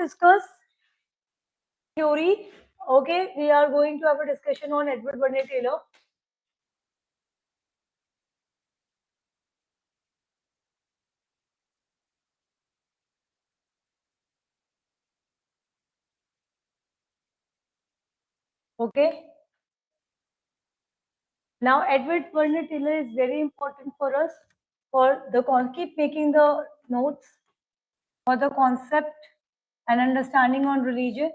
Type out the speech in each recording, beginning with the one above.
discuss theory. Okay, we are going to have a discussion on Edward Burnett Tylor. Okay. Now, Edward Burnett Tylor is very important for us for the keep making the notes for the concept and understanding on religion.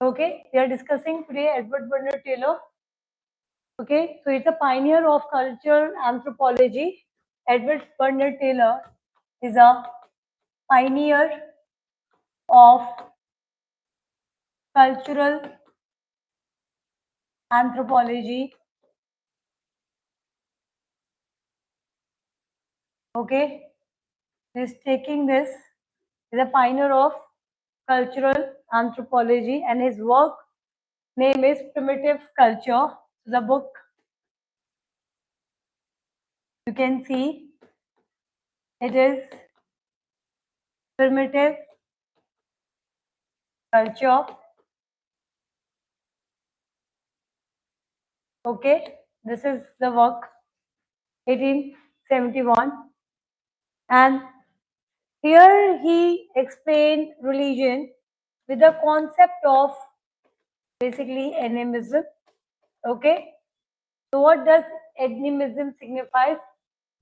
Okay, we are discussing today Edward Burnett Tylor. Okay, so it's a pioneer of cultural anthropology. Edward Burnett Tylor is a pioneer of cultural anthropology. Okay, he's taking this. He's a pioneer of cultural anthropology, and his work name is Primitive Culture. The book you can see it is Primitive Culture. Okay, this is the work 1871, and here he explained religion with the concept of basically animism. Okay, so what does animism signify?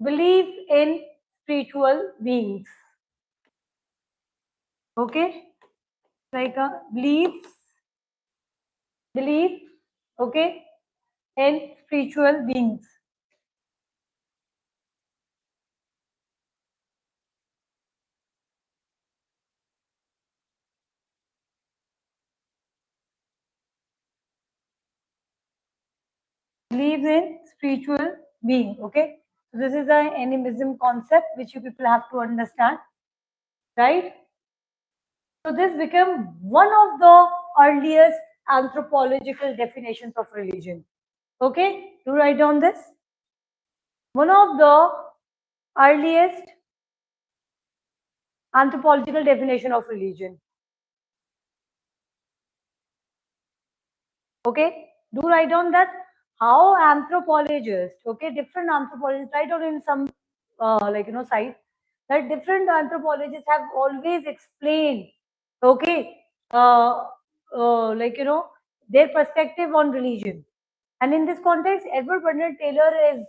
Belief in spiritual beings. Okay, like a belief, okay, in spiritual beings. Believe in spiritual being. Okay, so this is an animism concept which you people have to understand, right? So this became one of the earliest anthropological definitions of religion. Okay, do write down this. One of the earliest anthropological definition of religion. Okay, do write down that how anthropologists, okay, different anthropologists, write down in some site that different anthropologists have always explained, okay, their perspective on religion. And in this context, Edward Burnett Tylor is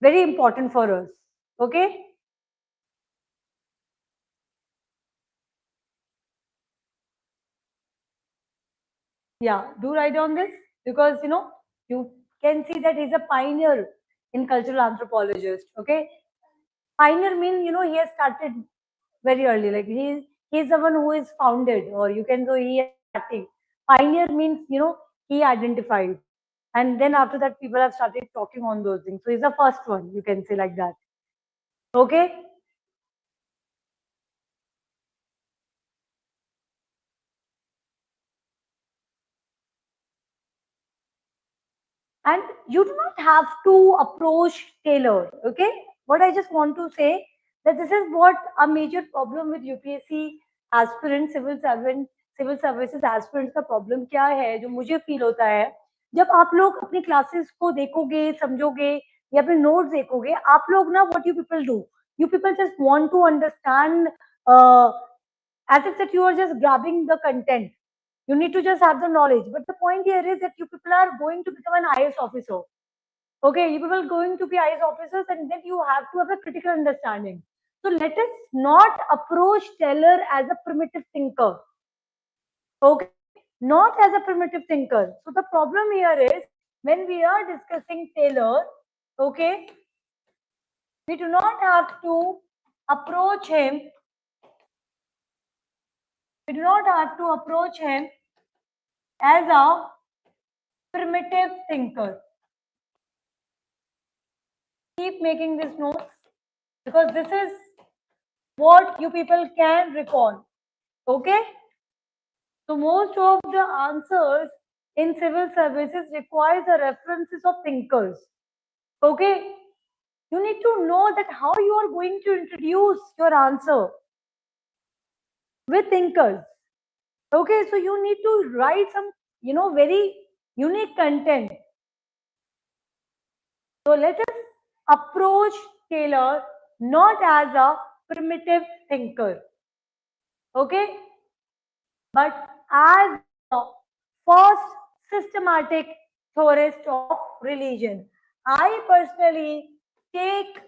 very important for us. Okay. Yeah, do write down this because you can see that he's a pioneer in cultural anthropologist. Okay, pioneer means he has started very early. Like he's the one who is founded, or you can say he is starting. Pioneer means he identified, and then after that people have started talking on those things. So he's the first one. You can say like that. Okay. And you do not have to approach Taylor. Okay, what I just want to say that this is what a major problem with UPSC aspirant civil services aspirants का problem क्या है जो मुझे feel होता है जब आप लोग अपनी classes को देखोगे समझोगे या फिर notes देखोगे आप लोग ना what you people just want to understand as if that you are just grabbing the content. You need to just have the knowledge. But the point here is that you people are going to become an IS officer. Okay, you people are going to be IS officers, and then you have to have a critical understanding. So let us not approach Taylor as a primitive thinker. Okay, not as a primitive thinker. So the problem here is when we are discussing Taylor, okay, we do not have to approach him. We do not have to approach him as a primitive thinker. Keep making these notes because this is what you people can recall. Okay, so most of the answers in civil services requires the references of thinkers. Okay, you need to know that how you are going to introduce your answer. with thinkers. Okay, so you need to write some, very unique content. So let us approach Taylor not as a primitive thinker, okay, but as a first systematic theorist of religion. I personally take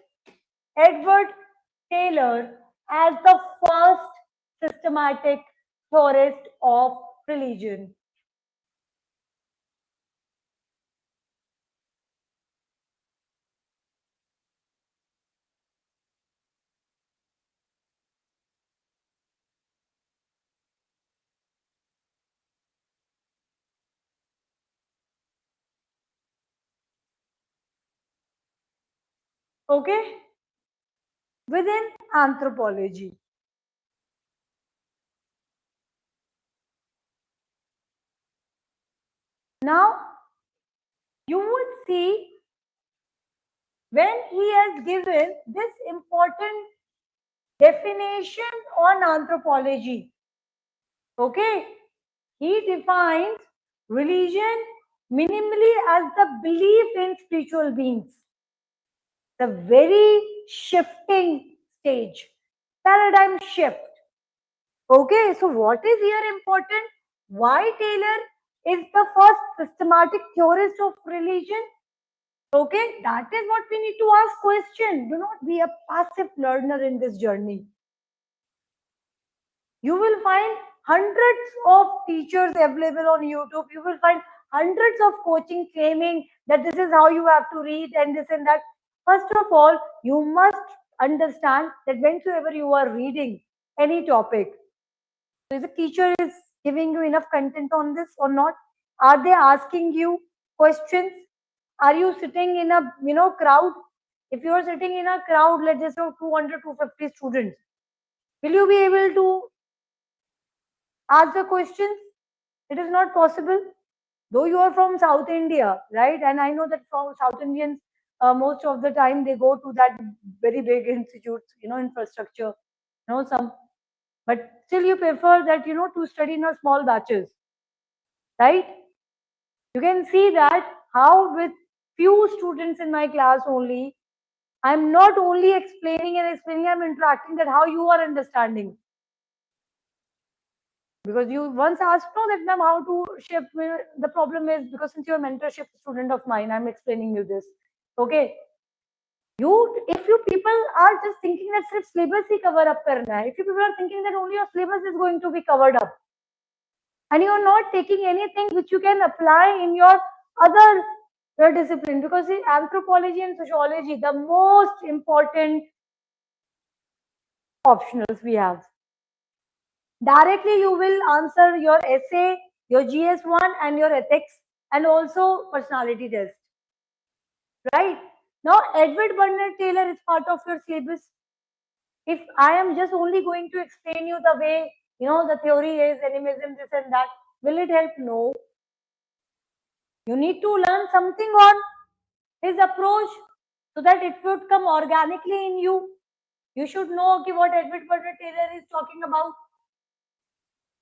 Edward Taylor as the first systematic theorist of religion. Okay, within anthropology. Now, you would see when he has given this important definition on anthropology. Okay, he defines religion minimally as the belief in spiritual beings, the very shifting stage, paradigm shift. Okay, so what is here important? Why Taylor is the first systematic theorist of religion? Okay, that is what we need to ask question. Do not be a passive learner in this journey. You will find hundreds of teachers available on YouTube. You will find hundreds of coaching claiming that this is how you have to read and this and that. First of all, you must understand that whenever you are reading any topic, if the teacher is giving you enough content on this or not, are they asking you questions? Are you sitting in a crowd? If you are sitting in a crowd, let's just say 200, 250 students, will you be able to ask the questions? It is not possible. Though you are from South India, right? And I know that from South Indians, most of the time they go to that very big institutes, infrastructure, some, but still you prefer that, to study in a small batches, right? You can see that how with few students in my class only, I'm not only explaining and explaining, I'm interacting that how you are understanding. Because you once asked, no, that ma'am, how to shift. The problem is because since you're a mentorship student of mine, I'm explaining you this. Okay. If you people are just thinking that सिर्फ syllabus ही cover up करना है, if you people are thinking that only your syllabus is going to be covered up, and you are not taking anything which you can apply in your other discipline, because in anthropology and sociology, the most important optionals we have. Directly you will answer your essay, your GS1 and your ethics, and also personality test. Right? Now, Edward Burnett Taylor is part of your syllabus. If I am just only going to explain you the way, the theory is animism, this and that, will it help? No. You need to learn something on his approach so that it would come organically in you. You should know okay, what Edward Burnett Taylor is talking about.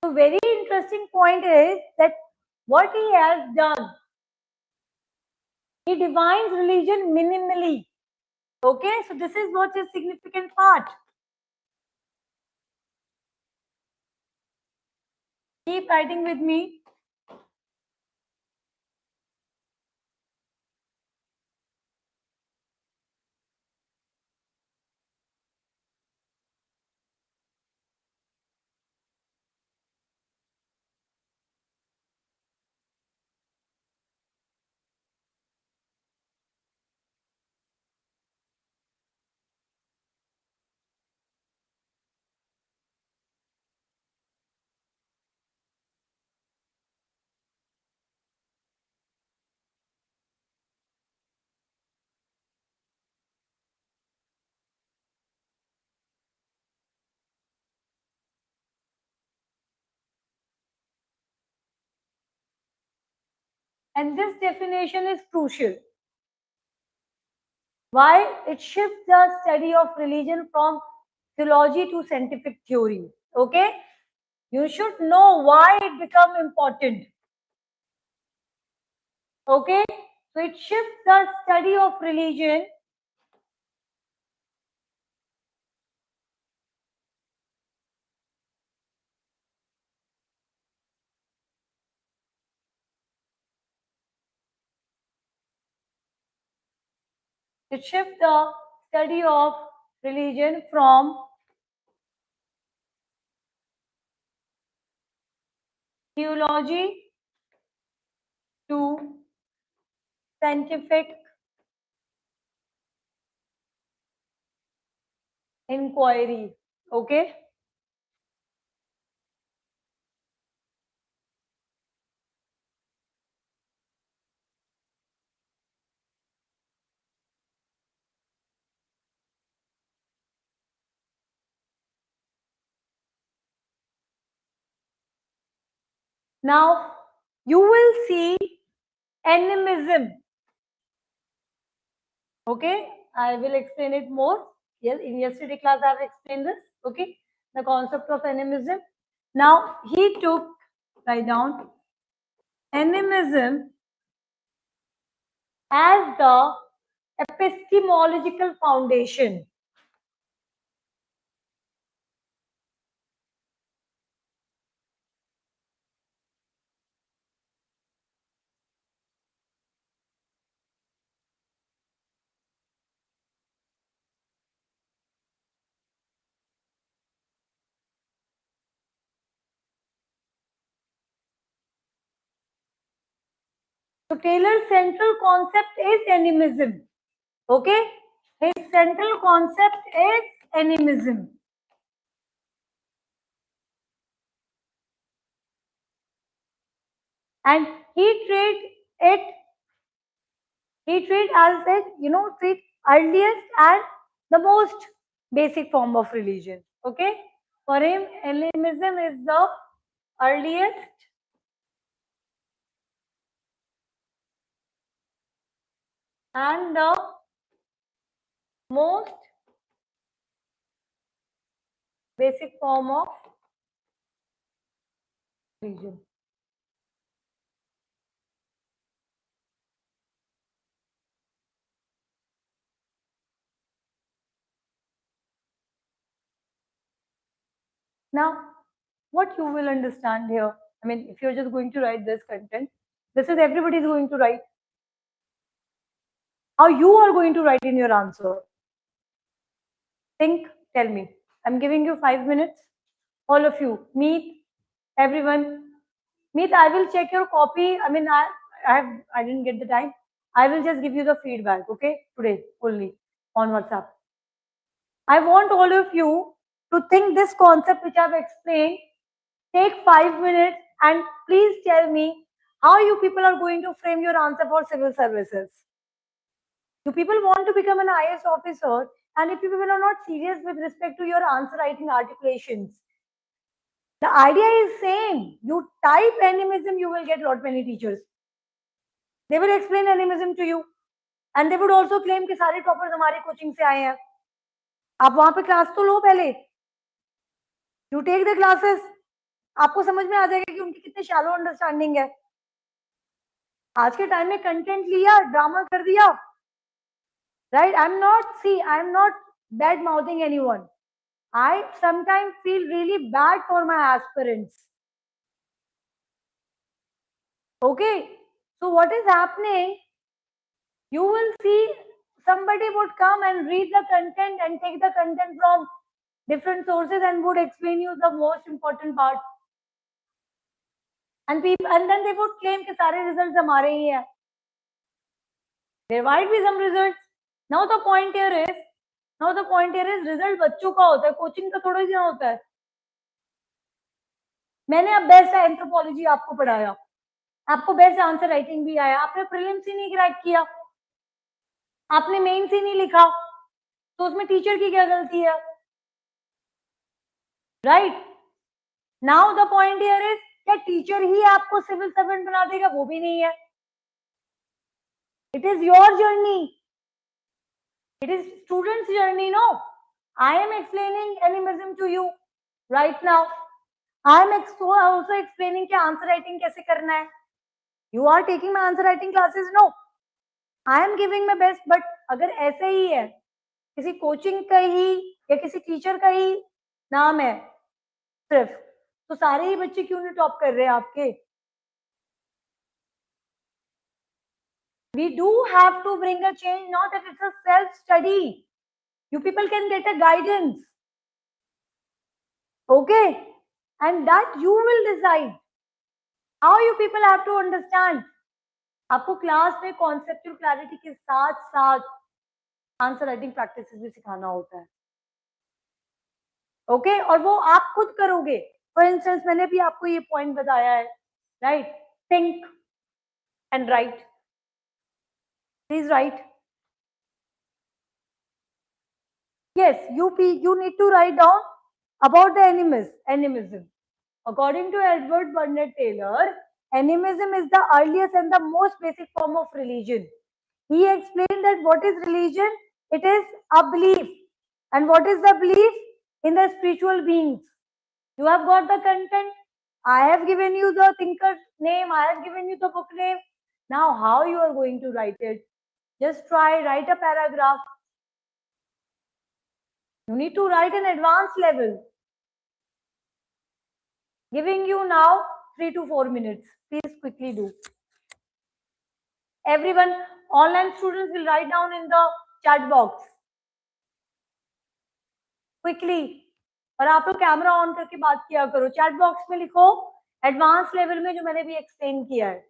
So very interesting point is that what he has done, he defines religion minimally. Okay, so this is what is significant part. Keep writing with me. And this definition is crucial. Why? It shifts the study of religion from theology to scientific theory. Okay? You should know why it become important. Okay? So it shifts the study of religion from theology to scientific inquiry. Okay? Now, you will see animism. Okay? I will explain it more. Yes, in yesterday class I have explained this. Okay? The concept of animism. Now, he took, write down, animism as the epistemological foundation. So Taylor's central concept is animism. Okay? His central concept is animism. And he treat as it, treat earliest and the most basic form of religion. Okay? For him, animism is the earliest and the most basic form of religion. Now, what you will understand here, I mean, if you're just going to write this content, this is everybody is going to write. How you are going to write in your answer? Think, tell me. I'm giving you 5 minutes. All of you, meet everyone. Meet. I will check your copy. I mean, I didn't get the time. I will just give you the feedback. Okay, today only on WhatsApp. I want all of you to think this concept which I've explained. Take 5 minutes and please tell me how you people are going to frame your answer for civil services. Do people want to become an IAS officer? And if you people are not serious with respect to your answer writing articulations, the idea is same. You type animism, you will get lot many teachers. They will explain animism to you, and they would also claim कि सारे toppers हमारे coaching से आए हैं. आप वहाँ पे class तो लो पहले. You take the classes. आपको समझ में आ जाएगा कि उनकी कितने shallow understanding है. आज के टाइम में कंटेंट लिया, ड्रामा कर दिया. Right? I'm not bad mouthing anyone. I sometimes feel really bad for my aspirants. Okay, so what is happening? You will see somebody would come and read the content and take the content from different sources and would explain you the most important part. And then they would claim कि सारे results हमारे ही हैं. There might be some results. Now the point here is result बच्चों का होता है, coaching का थोड़ा ही ना होता है. मैंने अब बेस्ट एंथ्रोपोलॉजी आपको पढ़ाया, आपको बेस्ट आंसर राइटिंग भी आया, आपने प्रीलिम्स ही नहीं क्रैक किया, आपने मेंस ही नहीं लिखा, तो उसमें टीचर की क्या गलती है? Right? Now the point here is, क्या टीचर ही आपको सिविल सर्वेंट बना देगा? वो भी नहीं है. It is your journey, it is students journey. No, I am explaining animism to you right now. I am also explaining कि आंसर राइटिंग कैसे करना है. You are taking my answer writing classes? No, I am giving my best. But अगर ऐसे ही है, किसी coaching का ही या किसी टीचर का ही नाम है सिर्फ, तो सारे ही बच्चे क्यों नहीं टॉप कर रहे हैं आपके? We do have to bring a change, not that it's a self study. You people can get a guidance, okay, and that you will decide. How you people have to understand. आपको class में conceptual clarity के साथ साथ answer writing practices भी सिखाना होता है, okay, और वो आप खुद करोगे. फॉर इंस्टेंस मैंने भी आपको ये पॉइंट बताया है, right? Think and right. Please right. Yes, you need to write down about the animism. According to Edward Burnett Taylor, animism is the earliest and the most basic form of religion. He explained that what is religion? It is a belief. And what is the belief? In the spiritual beings. You have got the content. I have given you the thinker name. I have given you the book name. Now, how you are going to write it? Just try, write a paragraph. You need to write an advanced level. Giving you now 3 to 4 minutes. Please quickly do. Everyone, online students will write down in the chat box. Quickly. और आप लोग camera on करके बात किया करो. Chat box में लिखो advance level में जो मैंने भी एक्सप्लेन किया है.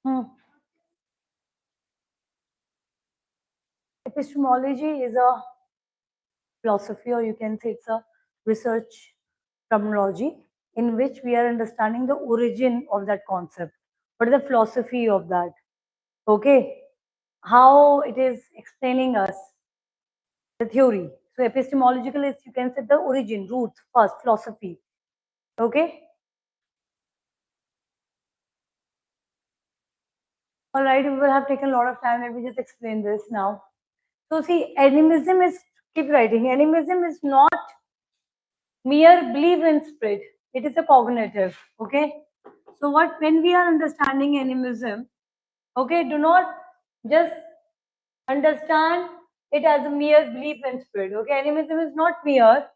Hmm. Epistemology is a philosophy, or you can say it's a research terminology in which we are understanding the origin of that concept. What is the philosophy of that? Okay, how it is explaining us the theory. So epistemological is, you can say, the origin, roots, first philosophy. Okay. All right, we will have taken a lot of time. Let me just explain this now. So see, animism is, keep writing. Animism is not mere belief in spirit. It is a cognitive. Okay. So what, when we are understanding animism, okay, do not just understand it as a mere belief in spirit. Okay, animism is not mere.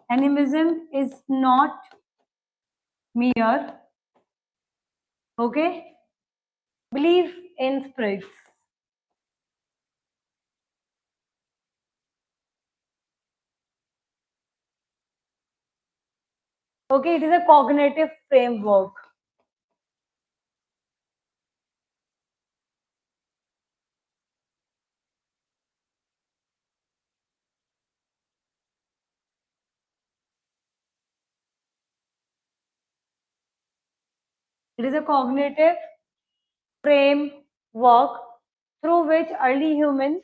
Animism is not mere. Okay, belief in spirits. Okay, it is a cognitive framework. It is a cognitive framework through which early humans,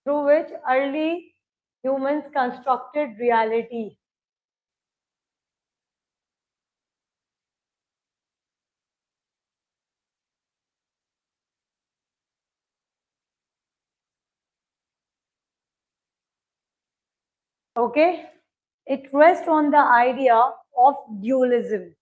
through which early humans constructed reality. Okay, it rests on the idea of dualism.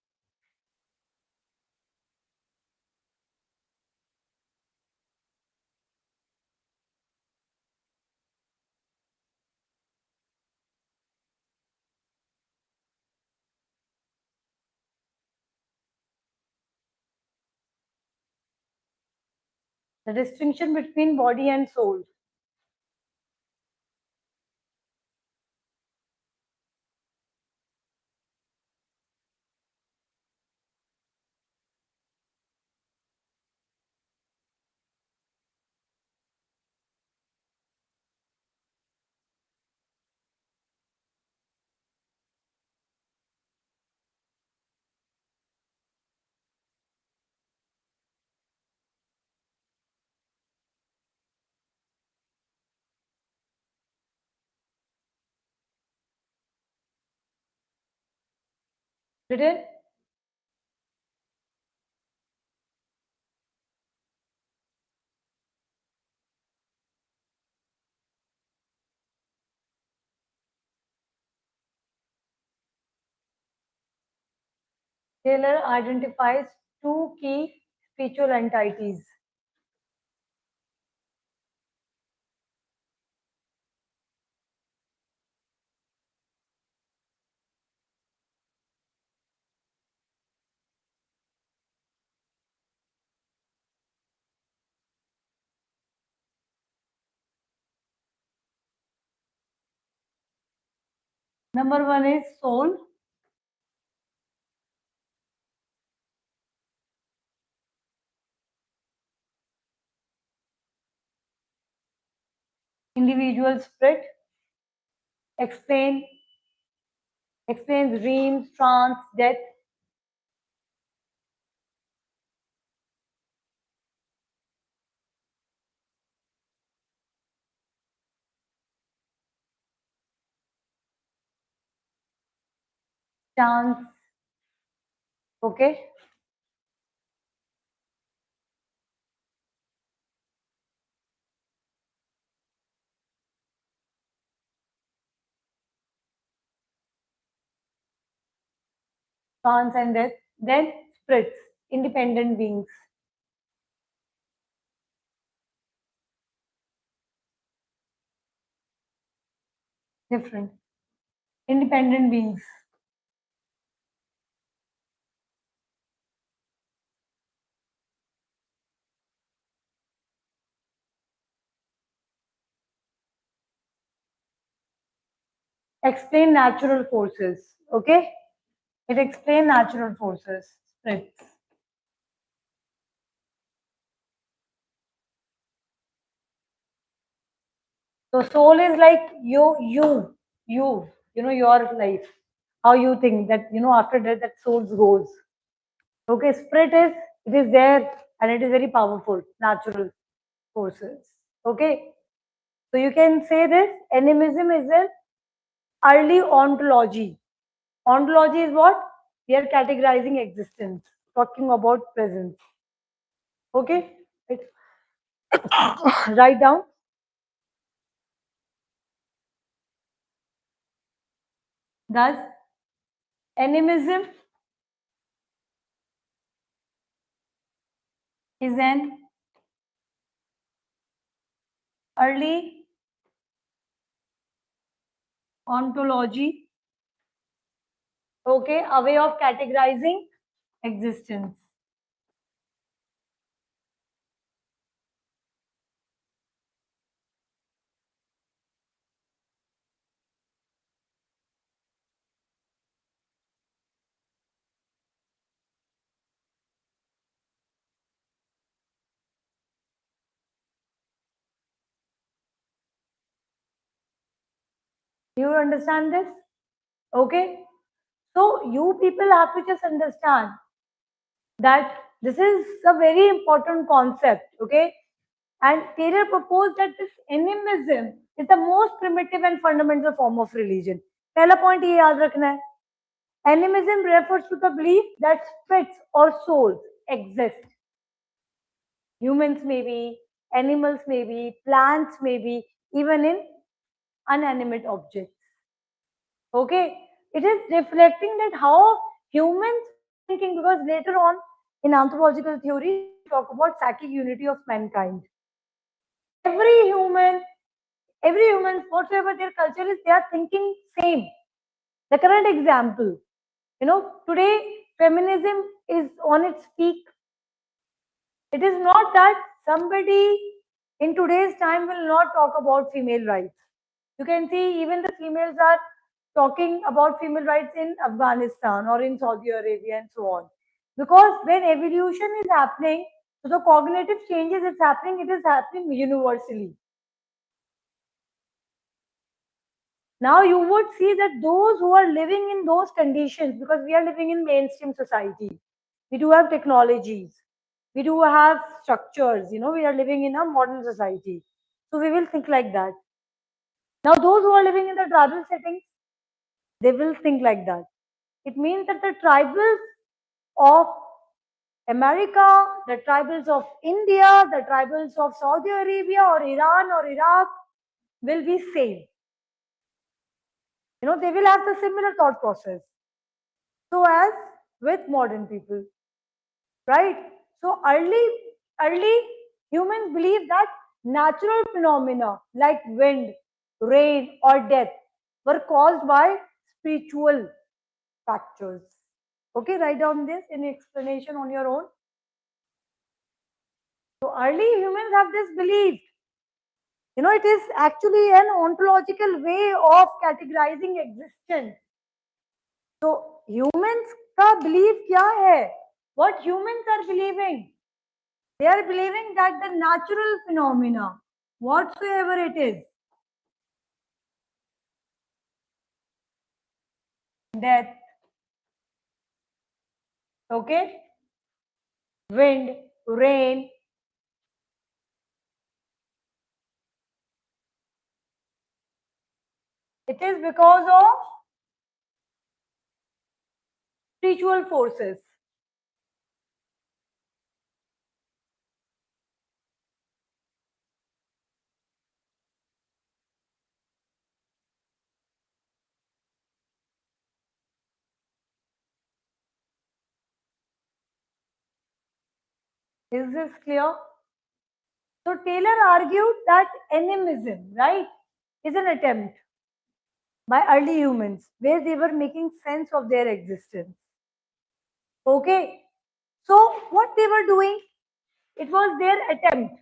The distinction between body and soul. Did it? Taylor identifies two key spiritual entities. Number one is soul, individual spirit, explain, explains dreams, trance, death, chance. Okay, trance and death. Then spirits, independent beings, different, independent beings. explain natural forces. Okay, it explain natural forces. Spirits. So soul is like you know your life, how you think that after death that soul goes. Okay, spirit is it is there and it is very powerful, natural forces. Okay, so you can say this animism is an early ontology. Ontology is what? We are categorizing existence, talking about presence. Okay, write down. Thus, animism is an early ontology. Okay, a way of categorizing existence. Do you understand this? Okay, so you people have to just understand that this is a very important concept. Okay, and Taylor proposed that this animism is the most primitive and fundamental form of religion. पहला point ये याद रखना है. Animism refers to the belief that spirits or souls exist. Humans maybe, animals maybe, plants maybe, even in unanimate objects. Okay, it is reflecting that how humans thinking, because later on in anthropological theory we talk about psychic unity of mankind. Every human, every human, whatever their culture is, they are thinking same. The current example, today feminism is on its peak. It is not that somebody in today's time will not talk about female rights. You can see even the females are talking about female rights in Afghanistan or in Saudi Arabia and so on. Because when evolution is happening, so the cognitive changes is happening, it is happening universally. Now you would see that those who are living in those conditions, because we are living in mainstream society, we do have technologies, we do have structures, we are living in a modern society. So we will think like that. Now those who are living in the tribal settings, they will think like that. It means that the tribals of America, the tribals of India, the tribals of Saudi Arabia or Iran or Iraq will be same. They will have the similar thought process. So as with modern people, right? So early humans believe that natural phenomena like wind, rain, or death were caused by spiritual factors. Okay, write down this in explanation on your own. So early humans have this belief. It is actually an ontological way of categorizing existence. So humans का belief क्या है? What humans are believing? They are believing that the natural phenomena, whatsoever it is, death, okay, wind, rain, it is because of spiritual forces. Is this clear? So Taylor argued that animism, right, is an attempt by early humans where they were making sense of their existence. Okay, so what they were doing, it was their attempt.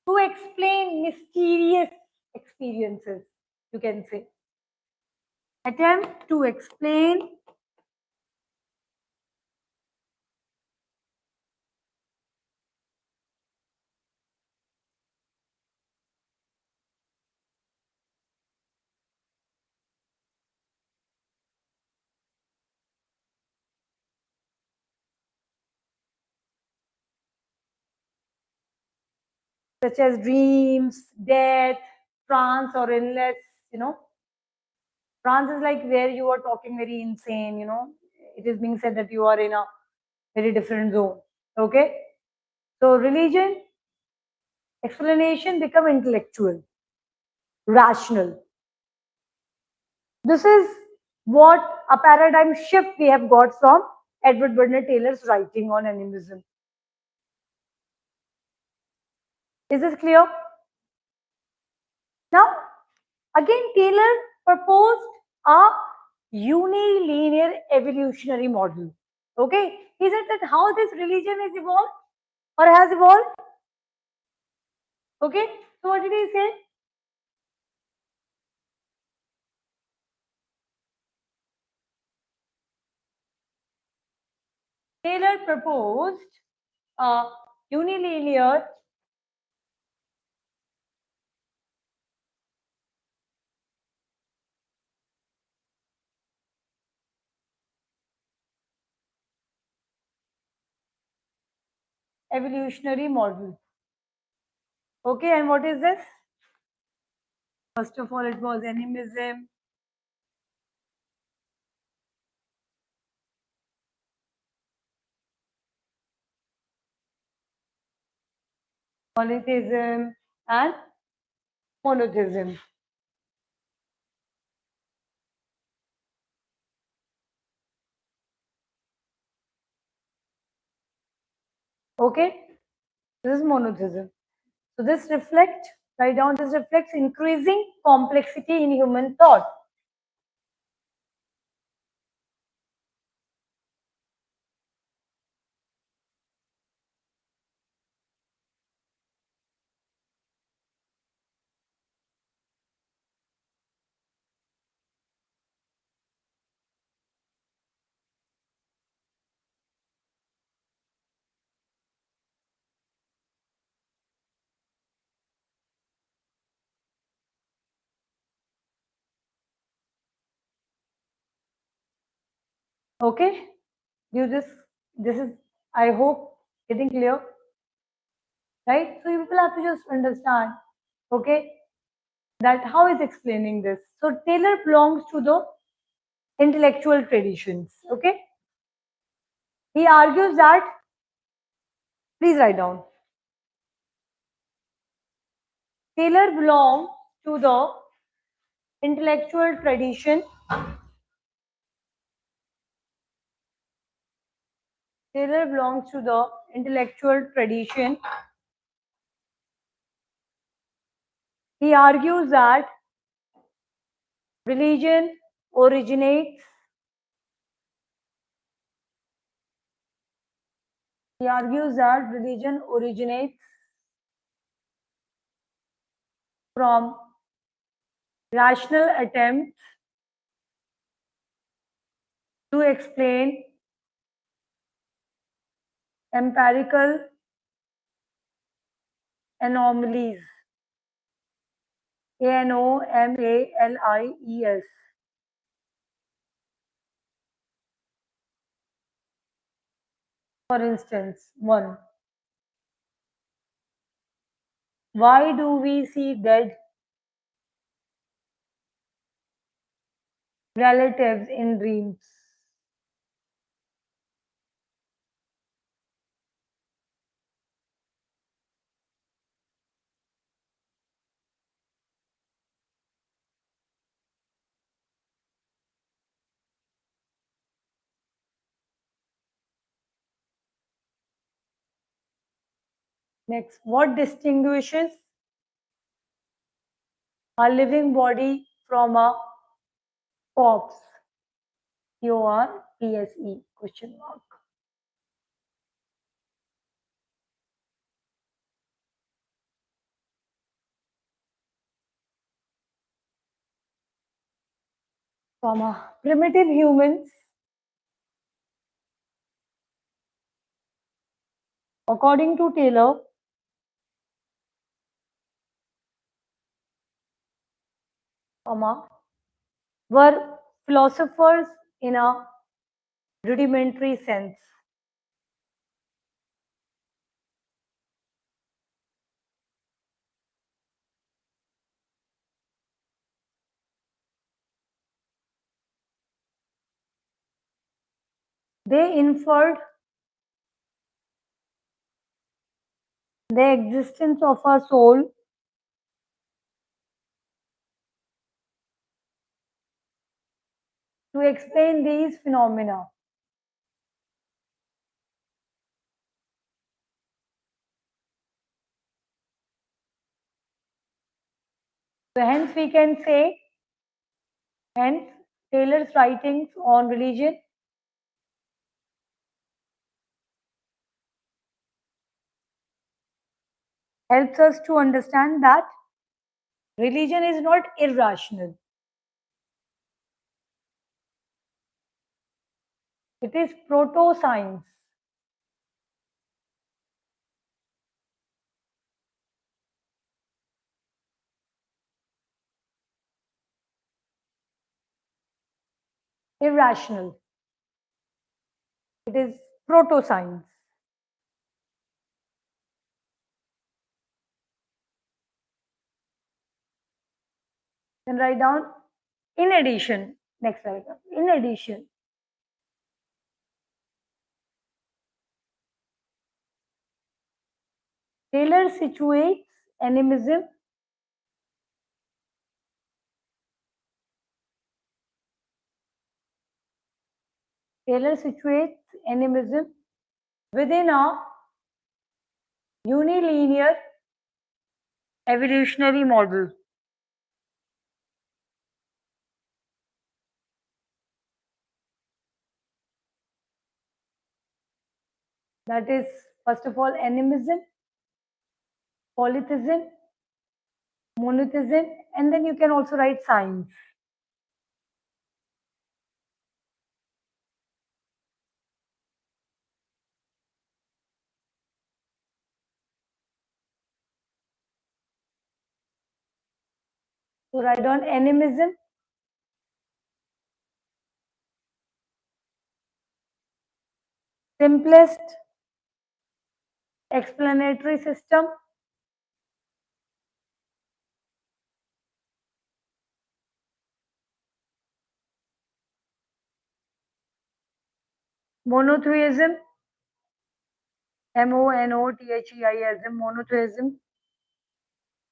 to explain mysterious experiences, you can say. Attempt to explain such as dreams, death, trance, or illness, you know. Trance is like where you are talking very insane, you know. It is being said that you are in a very different zone. Okay. So religion, explanation become intellectual, rational. This is what a paradigm shift we have got from Edward Burnett Taylor's writing on animism. Is this clear? Now, again, Taylor proposed a unilinear evolutionary model. Okay, he said that how this religion is evolved or has evolved. Okay, so what did he say? Taylor proposed a unilinear evolutionary model. Okay, and what is this? First of all, it was animism, polytheism, and monotheism. Okay, this is monotheism. So this reflects, write down, this reflects increasing complexity in human thought. Okay, you just, this is, I hope, getting clear, right? So you people have to just understand, okay, that how is explaining this. So Taylor belongs to the intellectual traditions, okay? He argues that, please write down, Taylor belongs to the intellectual tradition. Taylor belongs to the intellectual tradition. He argues that religion originates. He argues that religion originates from rational attempts to explain empirical anomalies. Anomalies. For instance, one, why do we see dead relatives in dreams? Next, what distinguishes a living body from a corpse? CORPSE question mark. Primitive humans, according to Taylor, were philosophers in a rudimentary sense. They inferred the existence of a soul to explain these phenomena. So hence we can say, hence Taylor's writings on religion helps us to understand that religion is not irrational. It is proto-science. Irrational. It is proto-science. Then write down, in addition, next paragraph. In addition, Taylor situates animism Taylor situates animism within a unilinear evolutionary model. That is, first of all, animism, polytheism, monotheism, and then you can also write science. So write down animism, simplest explanatory system, monotheism, monotheism, monotheism,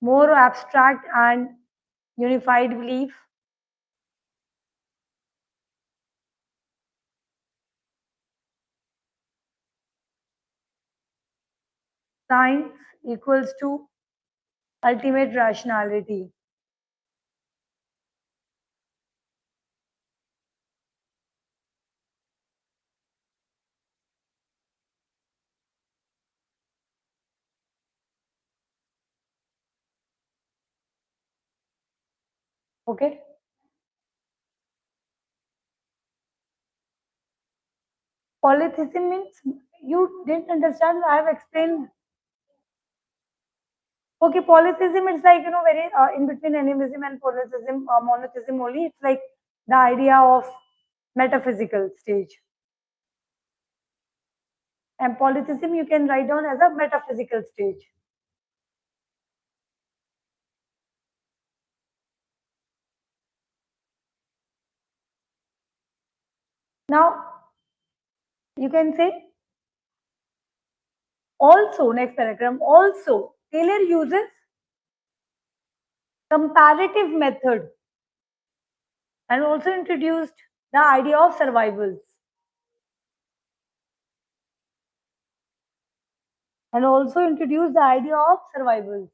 more abstract and unified belief, science equals to ultimate rationality. Okay. Polytheism means you didn't understand. I have explained. Okay, polytheism is like, very in between animism and polytheism, monotheism only. It's like the idea of metaphysical stage. And polytheism you can write down as a metaphysical stage. Now, you can say also, next paragraph, also Taylor uses comparative method and also introduced the idea of survivals. And also introduced the idea of survivals.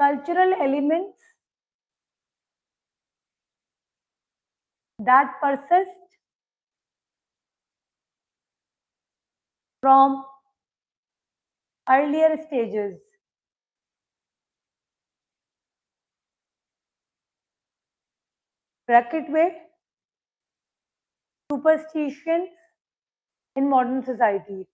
Cultural elements that persist from earlier stages. bracket में superstitions in modern society.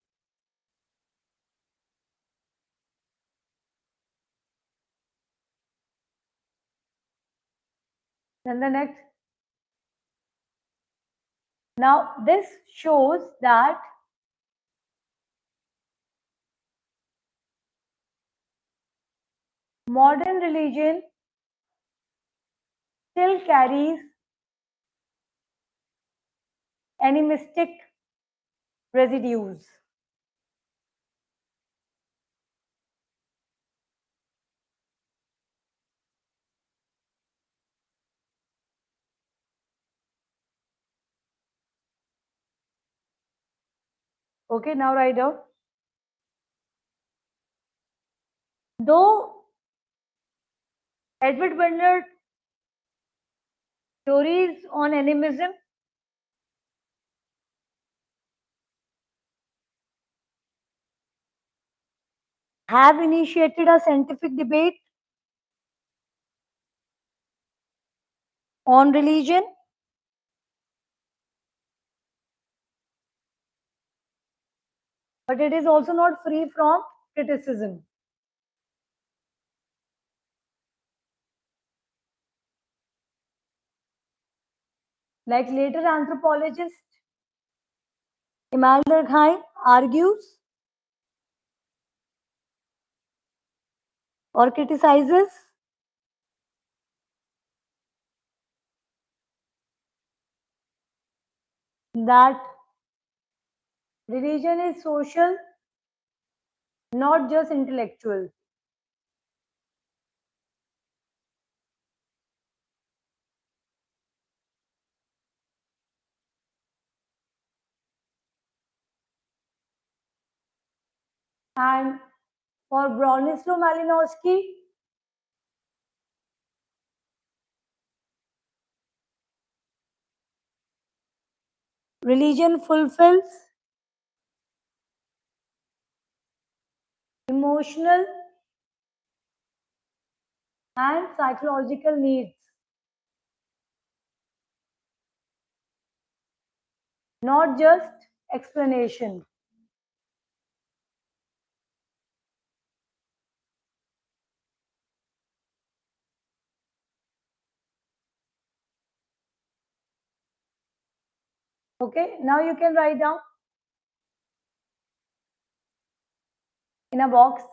Then the next. Now this shows that modern religion still carries animistic residues. Okay, now write down. Though Edward Burnett theories on animism have initiated a scientific debate on religion, but it is also not free from criticism. Like later anthropologist Imelda Khan argues or criticizes that religion is social, not just intellectual. And for Bronislaw Malinowski, religion fulfills emotional and psychological needs, not just explanation. Okay, now you can write down in a box.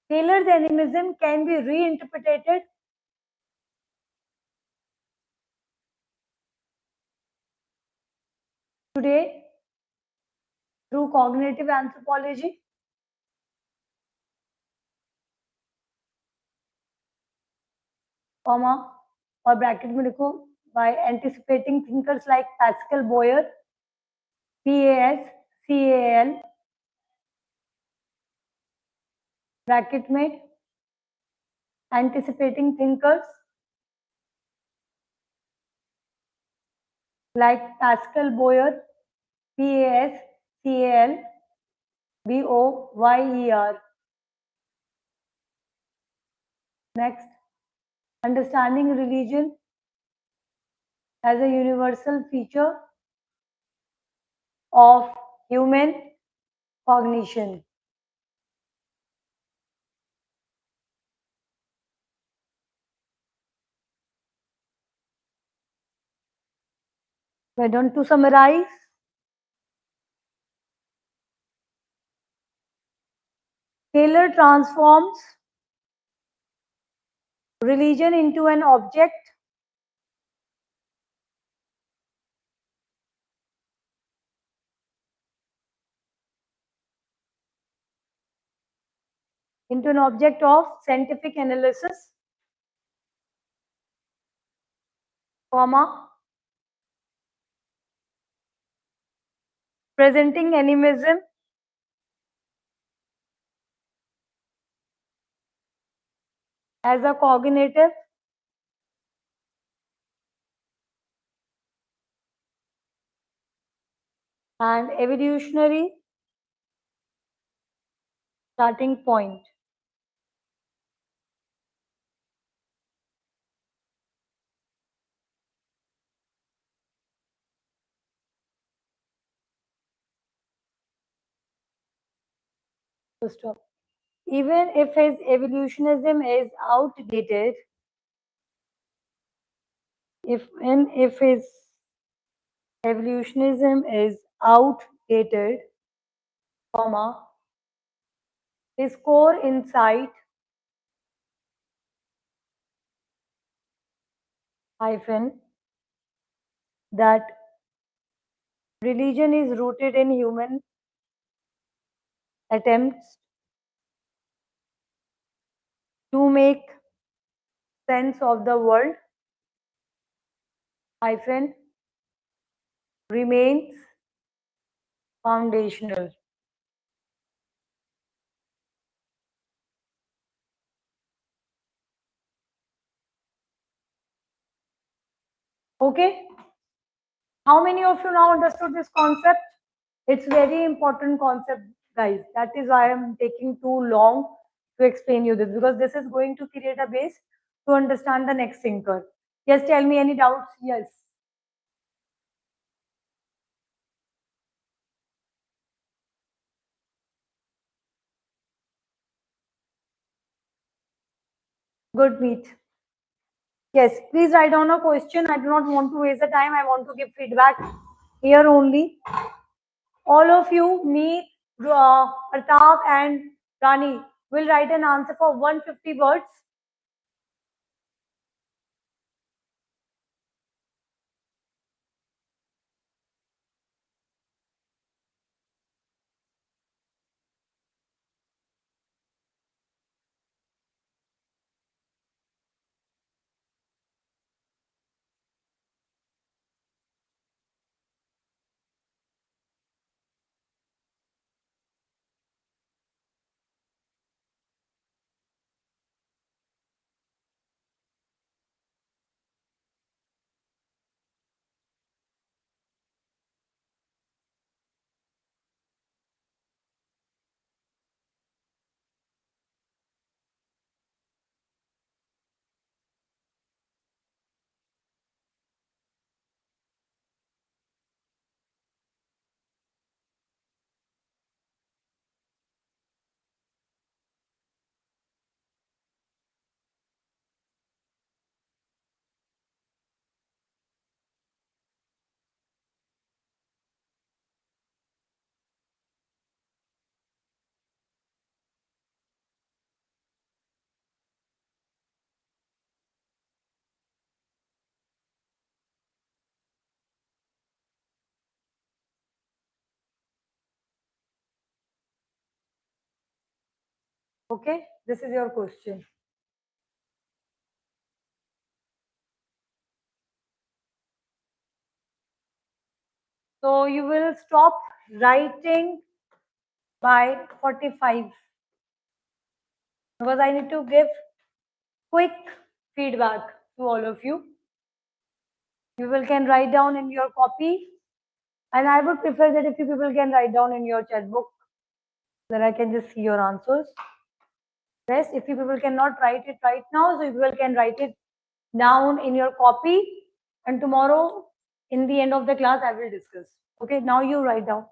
Taylor's animism can be reinterpreted today through cognitive anthropology, comma और bracket में लिखो by anticipating thinkers like Pascal Boyer, PASCAL, bracket में anticipating thinkers like Pascal Boyer, PASCAL, BOYER. Next, understanding religion as a universal feature of human cognition. Why don't to summarize? Taylor transforms religion into an object of scientific analysis, comma, presenting animism as a cognitive and evolutionary starting point. So stop. Even if his evolutionism is outdated, if his evolutionism is outdated, comma, his core insight hyphen that religion is rooted in human attempts to make sense of the world hyphen remains foundational. Okay, how many of you now understood this concept? It's very important concept, guys. That is why I'm taking too long to explain you this, because this is going to create a base to understand the next thinker. Yes, tell me any doubts. Yes. Good meet. Yes, please write down a question. I do not want to waste the time. I want to give feedback here only. All of you, me, Pratap and Rani will write an answer for 150 words. Okay, this is your question. So you will stop writing by 45 because I need to give quick feedback to all of you. You will can write down in your copy, and I would prefer that if you people can write down in your chat book, then I can just see your answers. Rest, if you people cannot write it right now, so you people can write it down in your copy, and tomorrow in the end of the class I will discuss. Okay, now you write down.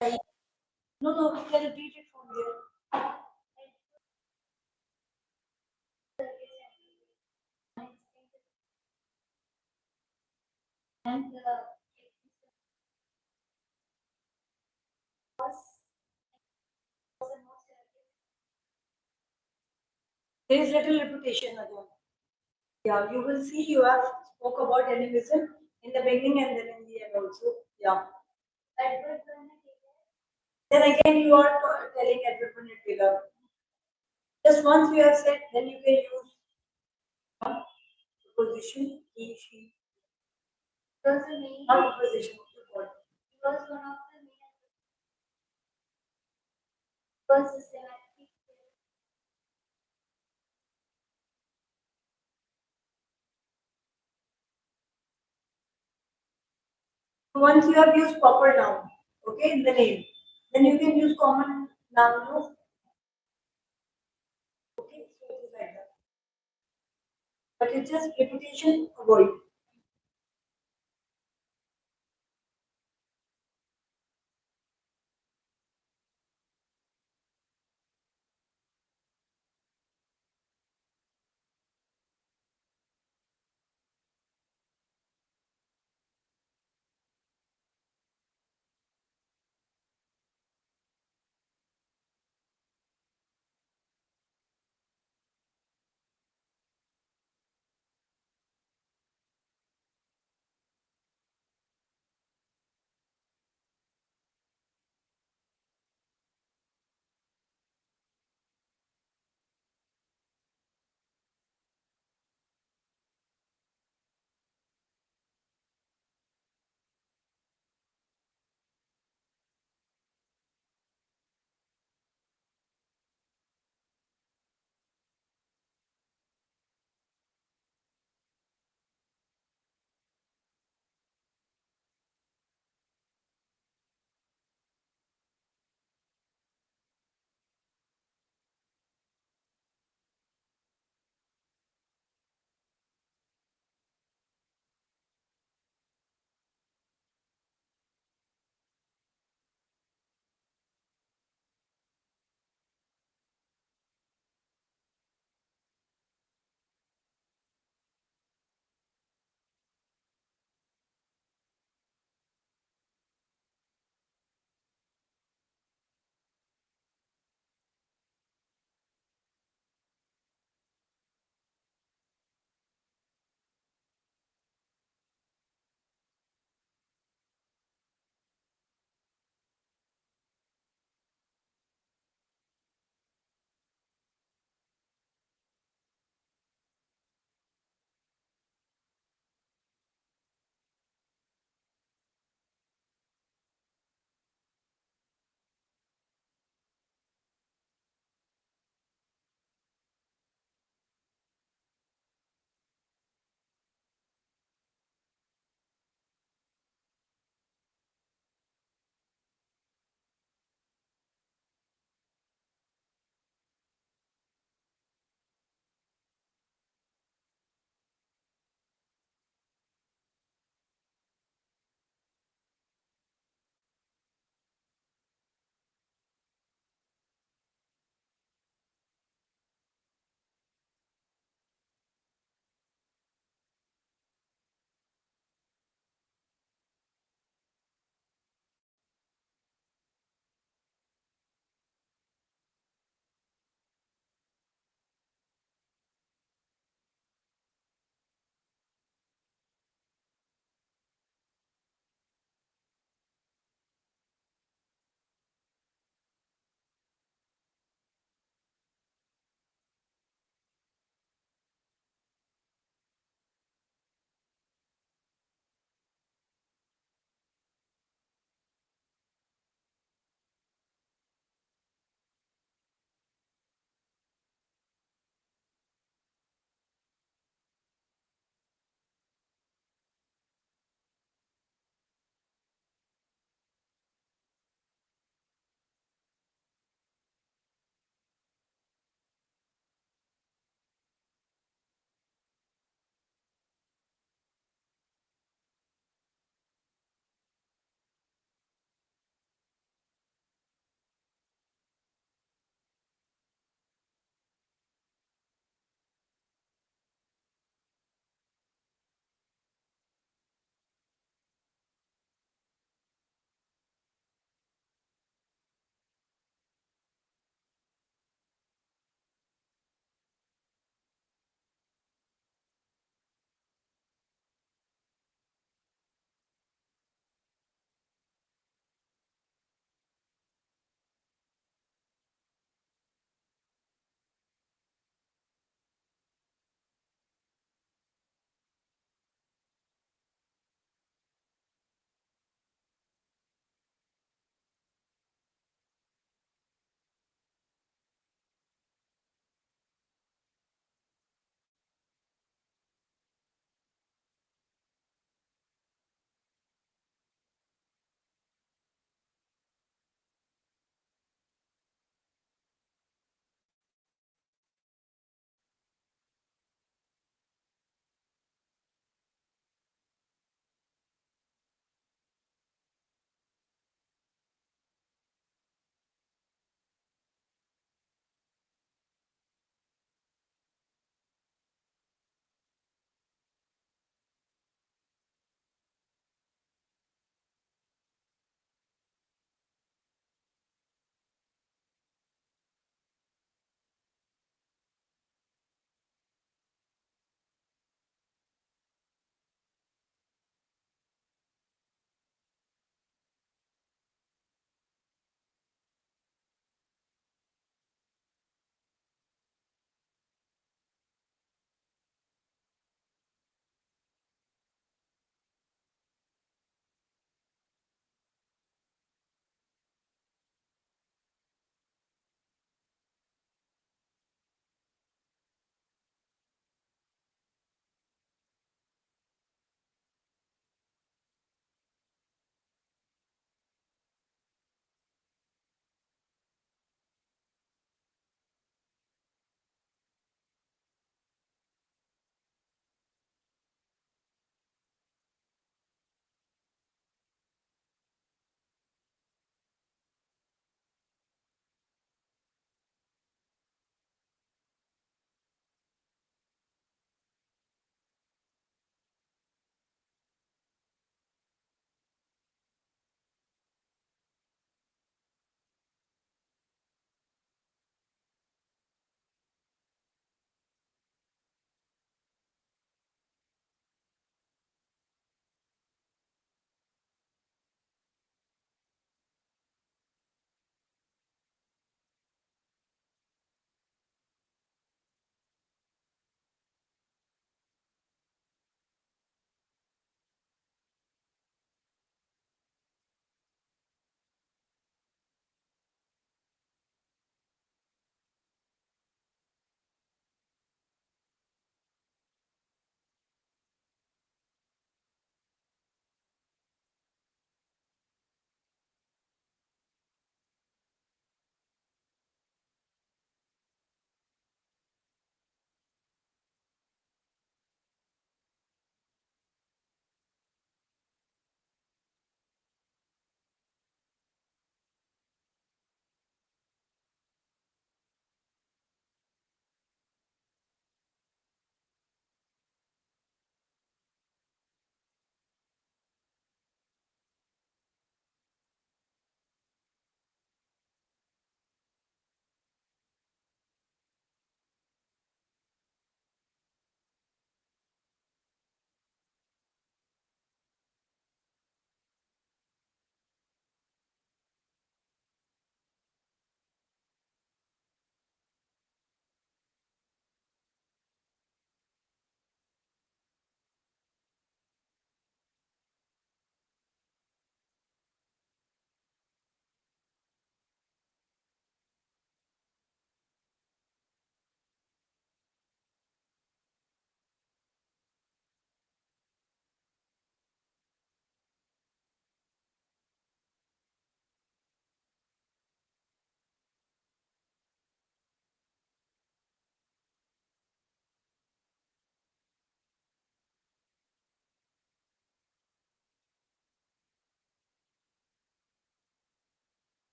Right. No, no, we can repeat it from there. And there is little repetition again. Yeah, you will see you have spoke about animism in the beginning and then in the end also. Yeah. Then again you are telling Edward Burnett. Just once you have said, then you can use position, he, she. Not position, what? Once you have used proper noun, okay, in the name, then you can use common noun, no? Okay, so it is like that. But it's just repetition, avoid.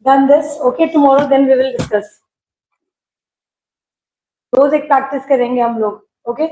Done this. Okay, tomorrow then we will discuss. रोज एक practice करेंगे हम लोग. Okay.